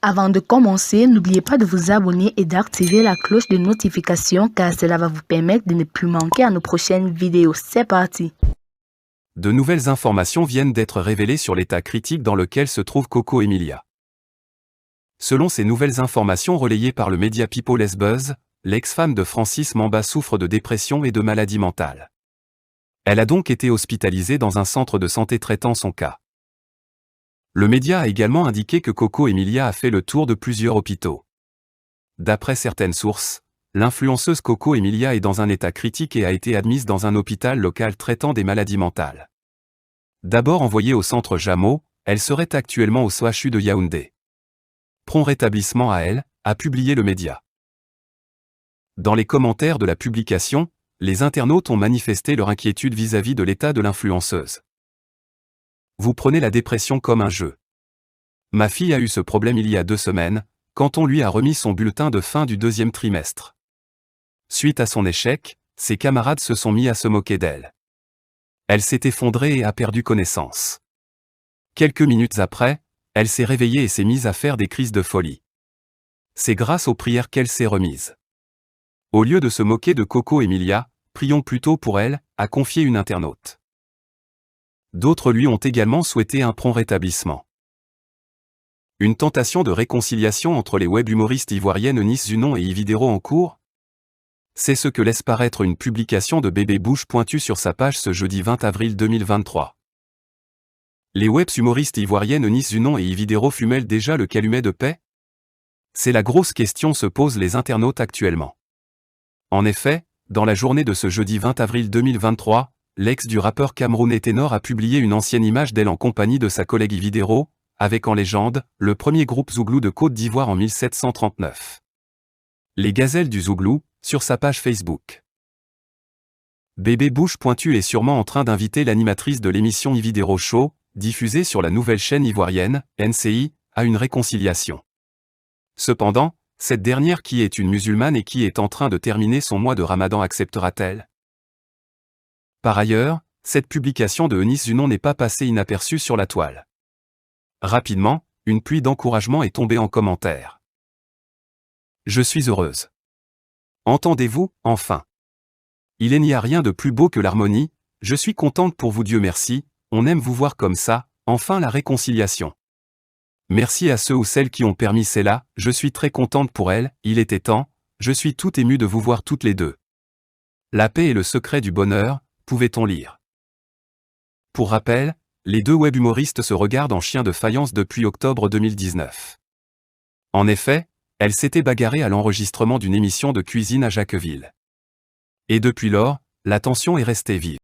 Avant de commencer, n'oubliez pas de vous abonner et d'activer la cloche de notification car cela va vous permettre de ne plus manquer à nos prochaines vidéos. C'est parti! De nouvelles informations viennent d'être révélées sur l'état critique dans lequel se trouve Coco Emilia. Selon ces nouvelles informations relayées par le média People's Buzz, l'ex-femme de Francis Mamba souffre de dépression et de maladie mentale. Elle a donc été hospitalisée dans un centre de santé traitant son cas. Le média a également indiqué que Coco Emilia a fait le tour de plusieurs hôpitaux. D'après certaines sources, l'influenceuse Coco Emilia est dans un état critique et a été admise dans un hôpital local traitant des maladies mentales. D'abord envoyée au centre Jameau, elle serait actuellement au CHU de Yaoundé. Prompt rétablissement à elle, a publié le média. Dans les commentaires de la publication, les internautes ont manifesté leur inquiétude vis-à-vis de l'état de l'influenceuse. Vous prenez la dépression comme un jeu. Ma fille a eu ce problème il y a 2 semaines, quand on lui a remis son bulletin de fin du 2e trimestre. Suite à son échec, ses camarades se sont mis à se moquer d'elle. Elle s'est effondrée et a perdu connaissance. Quelques minutes après, elle s'est réveillée et s'est mise à faire des crises de folie. C'est grâce aux prières qu'elle s'est remise. Au lieu de se moquer de Coco Emilia, prions plutôt pour elle, a confié une internaute. D'autres lui ont également souhaité un prompt rétablissement. Une tentation de réconciliation entre les web-humoristes ivoiriennes Eunice Zunon et Yvidero en cours? C'est ce que laisse paraître une publication de Bébé Bouche Pointue sur sa page ce jeudi 20 avril 2023. Les web-humoristes ivoiriennes Eunice Zunon et Yvidero fument-elles déjà le calumet de paix? C'est la grosse question se posent les internautes actuellement. En effet, dans la journée de ce jeudi 20 avril 2023, l'ex du rappeur camerounais Ténor a publié une ancienne image d'elle en compagnie de sa collègue Yvidero, avec en légende, le premier groupe Zouglou de Côte d'Ivoire en 1739. Les gazelles du Zouglou, sur sa page Facebook. Bébé Bouche Pointue est sûrement en train d'inviter l'animatrice de l'émission Yvidero Show, diffusée sur la nouvelle chaîne ivoirienne, NCI, à une réconciliation. Cependant, cette dernière qui est une musulmane et qui est en train de terminer son mois de Ramadan acceptera-t-elle? Par ailleurs, cette publication de Eunice Zunon n'est pas passée inaperçue sur la toile. Rapidement, une pluie d'encouragement est tombée en commentaire. Je suis heureuse. Entendez-vous, enfin. Il n'y a rien de plus beau que l'harmonie, je suis contente pour vous Dieu merci, on aime vous voir comme ça, enfin la réconciliation. Merci à ceux ou celles qui ont permis cela, je suis très contente pour elles, il était temps, je suis tout émue de vous voir toutes les deux. La paix est le secret du bonheur, pouvait-on lire. Pour rappel, les deux web-humoristes se regardent en chien de faïence depuis octobre 2019. En effet, elles s'étaient bagarrées à l'enregistrement d'une émission de cuisine à Jacqueville. Et depuis lors, la tension est restée vive.